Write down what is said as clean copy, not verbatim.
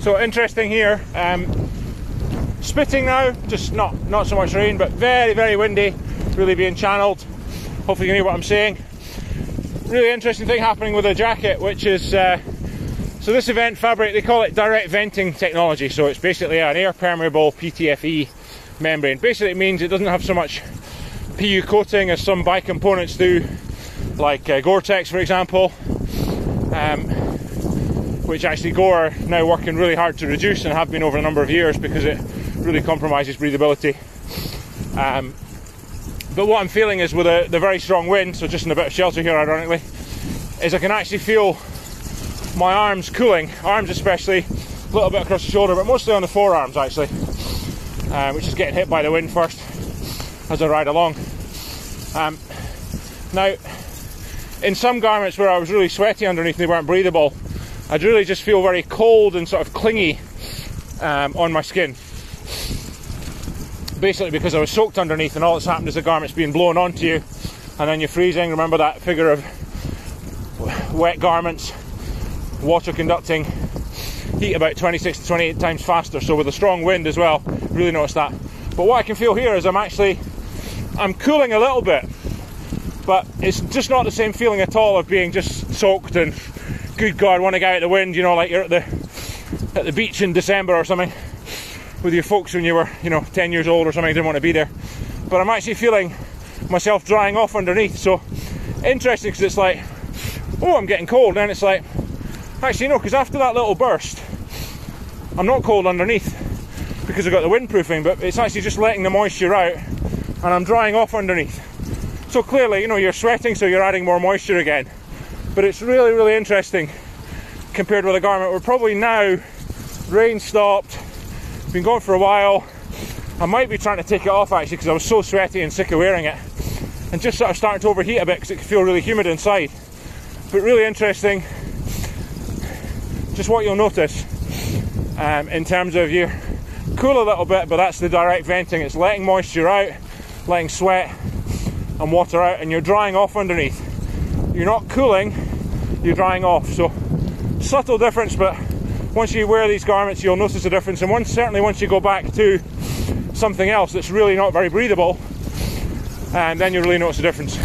So interesting here. Spitting now, just not so much rain, but very, very windy, really being channeled. Hopefully you can hear what I'm saying. Really interesting thing happening with the jacket, which is, so this event fabric, they call it direct venting technology. So it's basically an air permeable PTFE membrane. Basically it means it doesn't have so much PU coating as some bike components do, like Gore-Tex for example, which actually Gore are now working really hard to reduce and have been over a number of years because it really compromises breathability. But what I'm feeling is with the very strong wind, so just in a bit of shelter here ironically, is I can actually feel my arms cooling, arms especially, a little bit across the shoulder, but mostly on the forearms actually, which is getting hit by the wind first as I ride along. Now, in some garments where I was really sweaty underneath and they weren't breathable, I'd really just feel very cold and sort of clingy on my skin. Basically because I was soaked underneath and all that's happened is the garment's being blown onto you and then you're freezing. Remember that figure of wet garments, water conducting heat about 26 to 28 times faster, so with a strong wind as well, really notice that. But what I can feel here is I'm cooling a little bit, but it's just not the same feeling at all of being just soaked and good God, want to get out of the wind, you know, like you're at the beach in December or something with your folks when you were, 10 years old or something, didn't want to be there. But I'm actually feeling myself drying off underneath. So interesting, because it's like, oh, I'm getting cold. And it's like, actually no, because after that little burst, I'm not cold underneath because I've got the windproofing, but it's actually just letting the moisture out and I'm drying off underneath. So clearly, you're sweating, so you're adding more moisture again. But it's really, really interesting compared with a garment. We're probably now, rain stopped, been going for a while. I might be trying to take it off actually because I was so sweaty and sick of wearing it, and just sort of starting to overheat a bit because it can feel really humid inside. But really interesting, just what you'll notice in terms of you cool a little bit, but that's the direct venting. It's letting moisture out, letting sweat and water out, and you're drying off underneath. You're not cooling, you're drying off. So subtle difference, but once you wear these garments you'll notice a difference, and certainly once you go back to something else that's really not very breathable, and then you really notice a difference.